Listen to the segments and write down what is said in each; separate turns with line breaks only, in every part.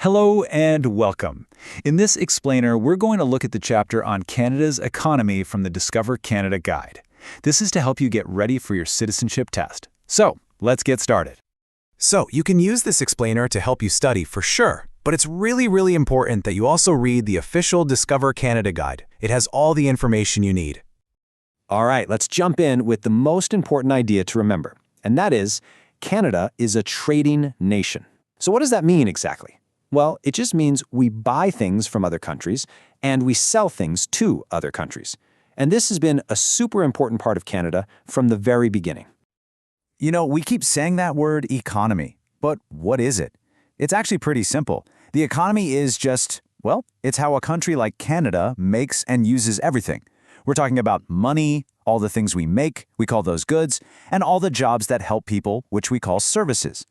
Hello and welcome. In this explainer, we're going to look at the chapter on Canada's economy from the Discover Canada Guide. This is to help you get ready for your citizenship test. So, let's get started.
So, you can use this explainer to help you study for sure, but it's really important that you also read the official Discover Canada Guide. It has all the information you need.
All right, let's jump in with the most important idea to remember, and that is, Canada is a trading nation. So what does that mean exactly? Well, it just means we buy things from other countries and we sell things to other countries. And this has been a super important part of Canada from the very beginning.
You know, we keep saying that word economy, but what is it? It's actually pretty simple. The economy is just, well, it's how a country like Canada makes and uses everything. We're talking about money, all the things we make, we call those goods, and all the jobs that help people, which we call services.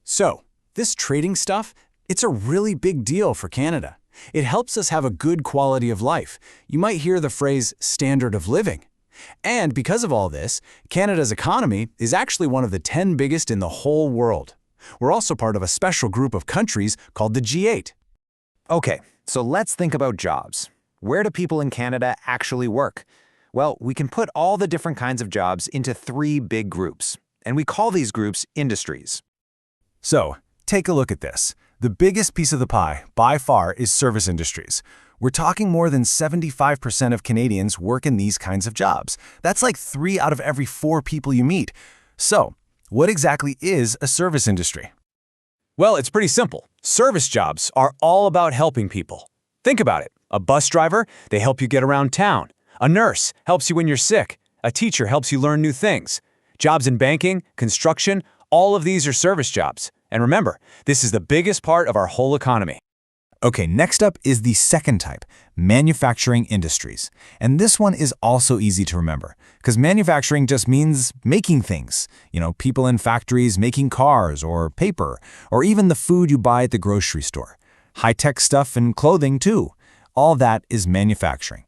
So, this trading stuff, it's a really big deal for Canada. It helps us have a good quality of life. You might hear the phrase standard of living. And because of all this, Canada's economy is actually one of the 10 biggest in the whole world. We're also part of a special group of countries called the G8.
Okay, so let's think about jobs. Where do people in Canada actually work? Well, we can put all the different kinds of jobs into 3 big groups, and we call these groups industries.
So, take a look at this. The biggest piece of the pie, by far, is service industries. We're talking more than 75% of Canadians work in these kinds of jobs. That's like 3 out of every 4 people you meet. So, what exactly is a service industry?
Well, it's pretty simple. Service jobs are all about helping people. Think about it. A bus driver, they help you get around town. A nurse helps you when you're sick. A teacher helps you learn new things. Jobs in banking, construction, all of these are service jobs. And remember, this is the biggest part of our whole economy.
Okay, next up is the second type, manufacturing industries. And this one is also easy to remember, because manufacturing just means making things. You know, people in factories making cars or paper, or even the food you buy at the grocery store. High-tech stuff and clothing, too. All that is manufacturing.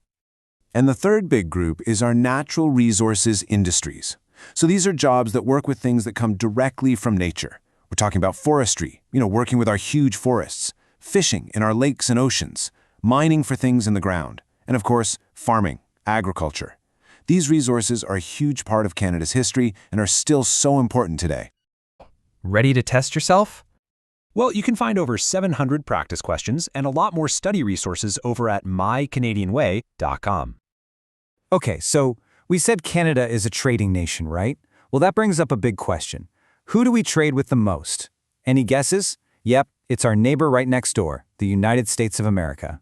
And the third big group is our natural resources industries. So these are jobs that work with things that come directly from nature. We're talking about forestry, working with our huge forests, fishing in our lakes and oceans, mining for things in the ground, and of course, farming, agriculture. These resources are a huge part of Canada's history and are still so important today.
Ready to test yourself?
Well, you can find over 700 practice questions and a lot more study resources over at mycanadianway.com.
Okay, so we said Canada is a trading nation, right? Well, that brings up a big question. Who do we trade with the most? Any guesses? Yep, it's our neighbor right next door, the United States of America.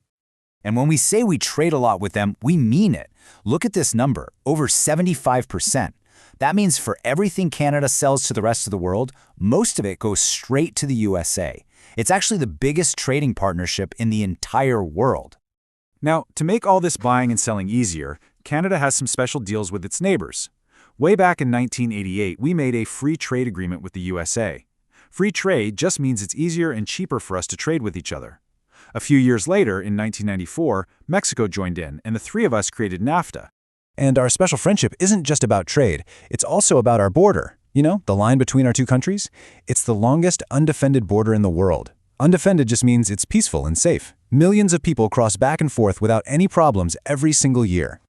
And when we say we trade a lot with them, we mean it. Look at this number, over 75%. That means for everything Canada sells to the rest of the world, most of it goes straight to the USA. It's actually the biggest trading partnership in the entire world. Now, to make all this buying and selling easier, Canada has some special deals with its neighbors. Way back in 1988, we made a free trade agreement with the USA. Free trade just means it's easier and cheaper for us to trade with each other. A few years later, in 1994, Mexico joined in, and the 3 of us created NAFTA.
And our special friendship isn't just about trade, it's also about our border. You know, the line between our 2 countries? It's the longest undefended border in the world. Undefended just means it's peaceful and safe. Millions of people cross back and forth without any problems every single year.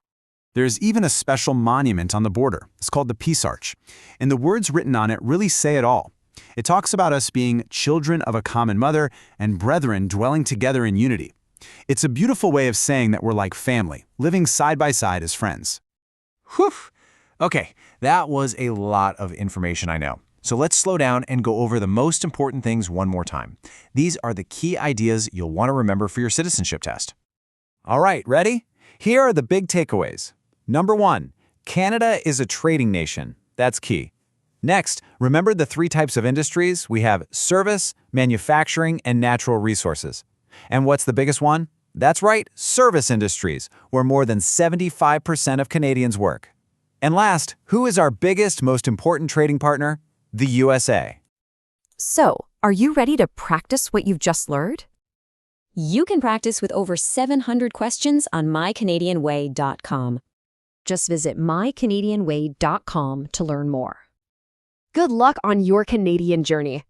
There's even a special monument on the border. It's called the Peace Arch. And the words written on it really say it all. It talks about us being children of a common mother and brethren dwelling together in unity. It's a beautiful way of saying that we're like family, living side by side as friends.
Whew! Okay, that was a lot of information, I know. So let's slow down and go over the most important things one more time. These are the key ideas you'll want to remember for your citizenship test. All right, ready? Here are the big takeaways. Number 1, Canada is a trading nation. That's key. Next, remember the 3 types of industries? We have service, manufacturing, and natural resources. And what's the biggest one? That's right, service industries, where more than 75% of Canadians work. And last, who is our biggest, most important trading partner? The USA.
So, are you ready to practice what you've just learned?
You can practice with over 700 questions on mycanadianway.com.
Just visit mycanadianway.com to learn more.
Good luck on your Canadian journey.